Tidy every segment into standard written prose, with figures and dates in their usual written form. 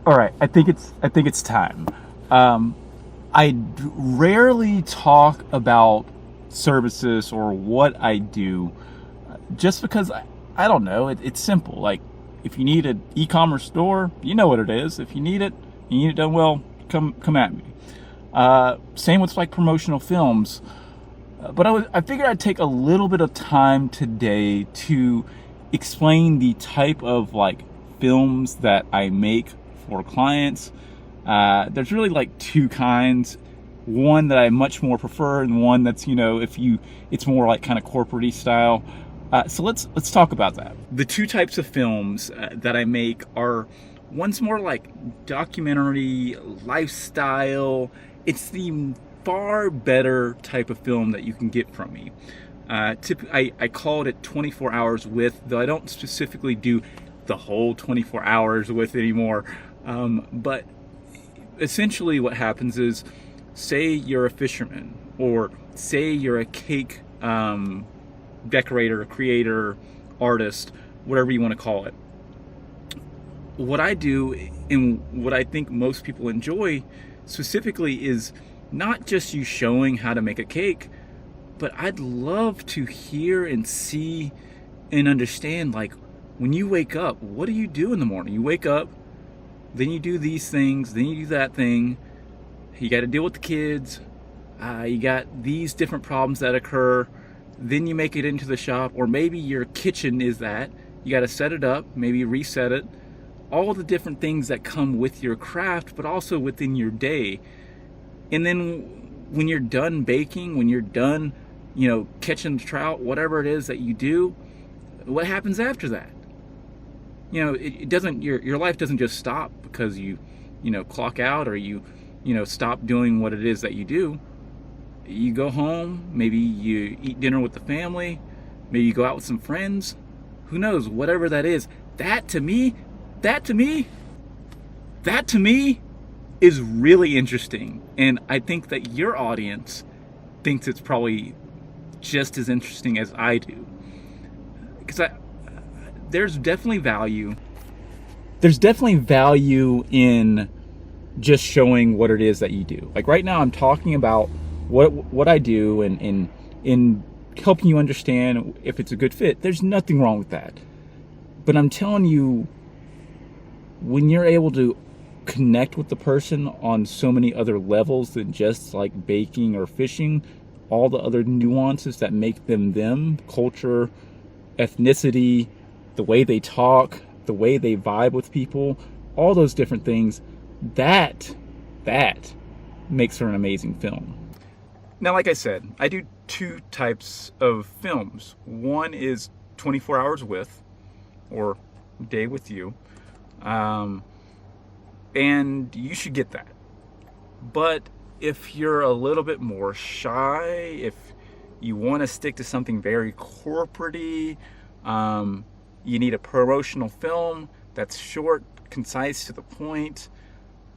All right, I think it's time. Um, rarely talk about services or what I do, just because I don't know. It's simple. Like, if you need an e-commerce store, you know what it is. If you need it done well, come at me. Same with like promotional films. But I figured I'd take a little bit of time today to explain the type of like films that I make for clients. There's really like two kinds. One that I much more prefer, and one that's, it's more like kind of corporate-y style. So let's talk about that. The two types of films that I make are, one's more like documentary, lifestyle. It's the far better type of film that you can get from me. I called it 24 hours with, though I don't specifically do the whole 24 hours with anymore. But essentially what happens is, say you're a fisherman, or say you're a cake decorator, creator, artist, whatever you want to call it. What I do, and what I think most people enjoy specifically, is not just you showing how to make a cake, but I'd love to hear and see and understand, like, when you wake up, what do you do in the morning? You wake up, then you do these things, then you do that thing. You got to deal with the kids. You got these different problems that occur. Then you make it into the shop, or maybe your kitchen is that. You got to set it up, maybe reset it. All the different things that come with your craft, but also within your day. And then when you're done baking, when you're done, catching the trout, whatever it is that you do, what happens after that? It doesn't, your life doesn't just stop because you clock out, or you stop doing what it is that you do. You go home, maybe you eat dinner with the family, maybe you go out with some friends, who knows, whatever that is. That to me is really interesting. And I think that your audience thinks it's probably just as interesting as I do. Because there's definitely value. There's definitely value in just showing what it is that you do. Like right now, I'm talking about what I do, and in helping you understand if it's a good fit. There's nothing wrong with that. But I'm telling you, when you're able to connect with the person on so many other levels than just like baking or fishing, all the other nuances that make them, culture, ethnicity, the way they talk, the way they vibe with people, all those different things, that makes for an amazing film. Now, like I said, I do two types of films. One is 24 hours with, or day with you. And you should get that. But if you're a little bit more shy, if you want to stick to something very corporate-y, you need a promotional film that's short, concise, to the point.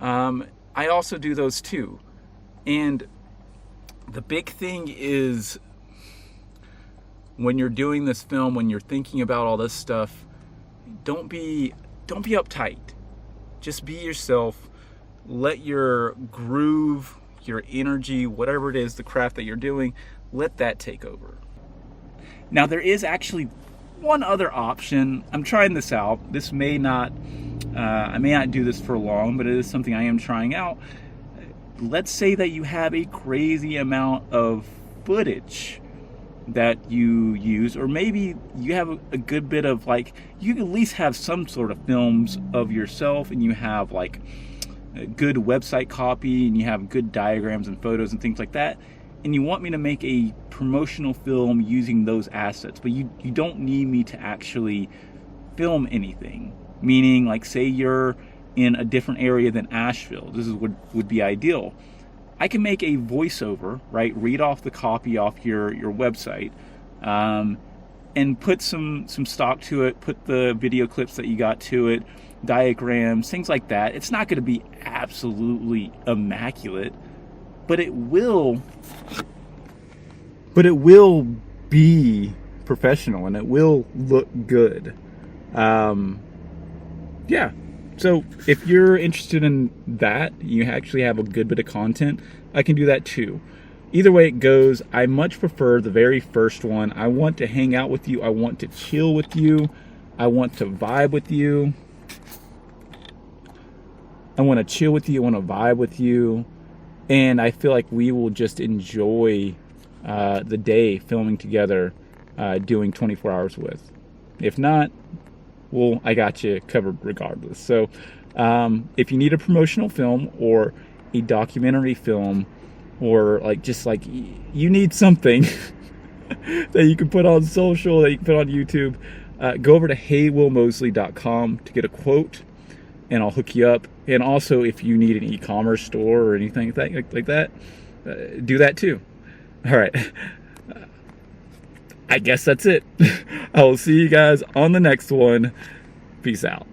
I also do those too. And the big thing is, when you're doing this film, when you're thinking about all this stuff, don't be uptight. Just be yourself. Let your groove, your energy, whatever it is, the craft that you're doing, let that take over. Now, there is actually one other option. I'm trying this out. This may not, I may not do this for long, but it is something I am trying out. Let's say that you have a crazy amount of footage that you use, or maybe you have a good bit of, like, you at least have some sort of films of yourself, and you have like a good website copy, and you have good diagrams and photos and things like that, and you want me to make a promotional film using those assets, but you don't need me to actually film anything. Meaning, like, say you're in a different area than Asheville. This is what would be ideal. I can make a voiceover, right? Read off the copy off your website, and put some stock to it, put the video clips that you got to it, diagrams, things like that. It's not going to be absolutely immaculate, but it will be professional, and it will look good. Yeah. So if you're interested in that, you actually have a good bit of content, I can do that too. Either way it goes, I much prefer the very first one. I want to hang out with you. I want to chill with you. I want to vibe with you. I want to chill with you. I want to vibe with you. And I feel like we will just enjoy the day filming together, doing 24 hours with. If not, well, I got you covered regardless. So if you need a promotional film or a documentary film, or like you need something that you can put on social, that you can put on YouTube, go over to heywillmosley.com to get a quote, and I'll hook you up. And also, if you need an e-commerce store or anything like that, do that too. All right. I guess that's it. I will see you guys on the next one. Peace out.